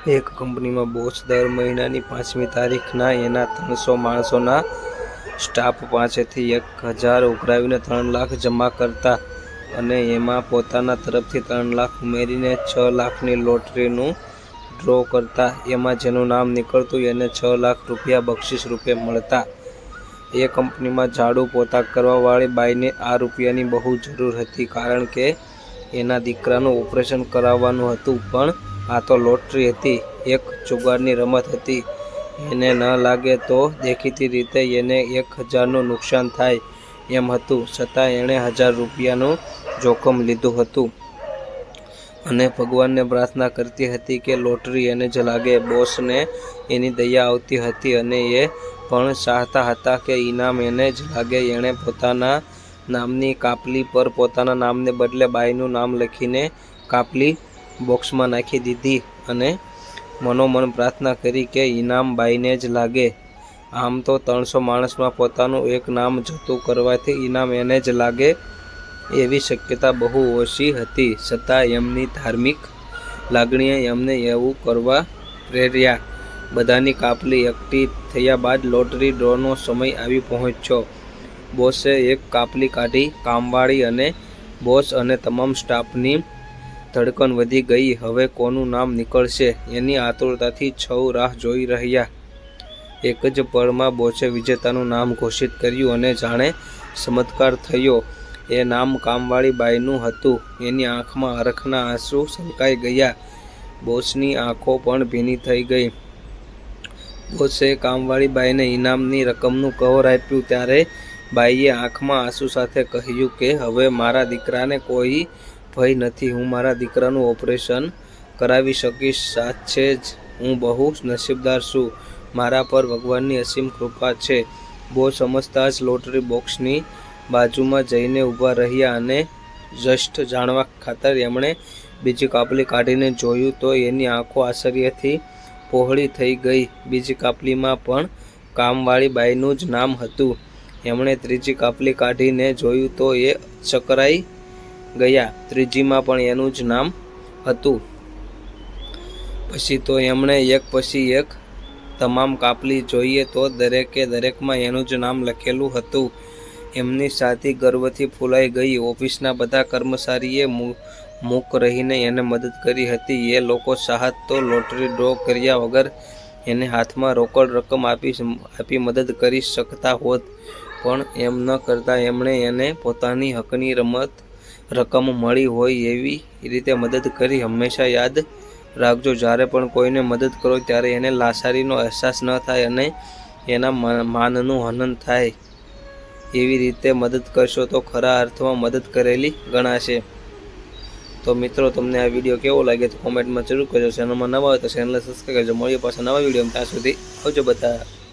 એક કંપનીમાં બોસ દર મહિનાની 5મી તારીખના એના 300 માણસોના સ્ટાફ પાસેથી 1000 ઉઘરાવીને 3 લાખ જમા કરતા અને એમાં પોતાના તરફથી 3 લાખ ઉમેરીને 6 લાખની લોટરીનું ડ્રો કરતા। એમાં જેનું નામ નીકળતું એને 6 લાખ રૂપિયા બક્ષિસ રૂપે મળતા। એ કંપનીમાં ઝાડુ પોતા કરવાવાળી બાઈને આ રૂપિયાની બહુ જરૂર હતી, કારણ કે એના દીકરાનું ઓપરેશન કરાવવાનું હતું। પણ આ તો લોટરી હતી, એક જુગારની રમત હતી। એને ન લાગે તો દેખીતી રીતે એને 1000નું નુકસાન થાય એમ હતું, છતાં એણે 1000 રૂપિયાનું જોખમ લીધું હતું અને ભગવાનને પ્રાર્થના કરતી હતી કે લોટરી એને જ લાગે। બોસને એની દયા આવતી હતી અને એ પણ ચાહતા હતા કે ઇનામ એને જ લાગે। એણે પોતાના નામની કાપલી પર પોતાના નામને બદલે બાઈનું નામ લખીને કાપલી બોક્સમાં નાખી દીધી અને મનોમન પ્રાર્થના કરી કે ઇનામ બાઈને જ લાગે। આમ તો 300 માણસમાં પોતાનું એક નામ જતું કરવાથી ઇનામ એને જ લાગે એવી શક્યતા બહુ ઓછી હતી, છતાં એમની ધાર્મિક લાગણીએ એમને એવું કરવા પ્રેર્યા। બધાની કાપલી એકઠી થયા બાદ લોટરી ડ્રોનો સમય આવી પહોંચ્યો। બોસે એક કાપલી કાઢી। કામવાળી અને બોસ અને તમામ સ્ટાફની ધડકન વધી ગઈ। હવે કોનું નામ નીકળશે એની આતુરતાથી સૌ રાહ જોઈ રહ્યા। એક જ પળમાં બોસે વિજેતાનું નામ ઘોષિત કર્યું અને જાણે ચમત્કાર થયો, એ નામ કામવાળી બાઈનું હતું। એની આંખમાં હરખના આંસુ છલકાઈ ગયા। બોસની આંખો પણ ભીની થઈ ગઈ। બોસે કામવાળી બાઈને ઇનામની રકમનું કવર આપ્યું ત્યારે બાઈએ આંખમાં આંસુ સાથે કહ્યું કે હવે મારા દીકરાને કોઈ ભય નથી, હું મારા દીકરાનું ઓપરેશન કરાવી શકીશ। સાચે જ હું બહુ નસીબદાર છું, મારા પર ભગવાનની અસીમ કૃપા છે। બોસ સમજતા જ લોટરી બોક્સની બાજુમાં જઈને ઊભા રહ્યા અને જસ્ટ જાણવા ખાતર એમણે બીજી કાપલી કાઢીને જોયું તો એની આંખો આશ્ચર્યથી પહોળી થઈ ગઈ। બીજી કાપલીમાં પણ કામવાળી બાઈનું જ નામ હતું। એમણે ત્રીજી કાપલી કાઢીને જોયું તો એ ચકરાઈ ગયા, ત્રીજીમાં પણ એનું જ નામ હતું। પછી તો એમણે એક પછી એક તમામ કાપલી જોઈએ તો દરેકે દરેકમાં એનું જ નામ લખેલું હતું। એમની છાતી ગર્વથી ફૂલાઈ ગઈ। ઓફિસના બધા કર્મચારીએ મૂક રહીને એને મદદ કરી હતી। એ લોકો ચાહત તો લોટરી ડ્રો કર્યા વગર એને હાથમાં રોકડ રકમ આપી મદદ કરી શકતા હોત, પણ એમ ન કરતા એમણે એને પોતાની હકની રકમ મળી હોય એવી રીતે મદદ કરી। હંમેશા યાદ રાખજો, જ્યારે પણ કોઈને મદદ કરો ત્યારે એને લાચારીનો અહેસાસ ન થાય અને એના માનનું હનન થાય। એવી રીતે મદદ કરશો તો ખરા અર્થમાં મદદ કરેલી ગણાશે। તો મિત્રો, તમને આ વિડીયો કેવો લાગે તો કોમેન્ટમાં જરૂર કરજો। ચેનલમાં નવા હોય તો ચેનલને સબસ્ક્રાઈબ કરજો। મળીએ પાછા નવા વિડીયોમાં, ત્યાં સુધી આવજો બધા।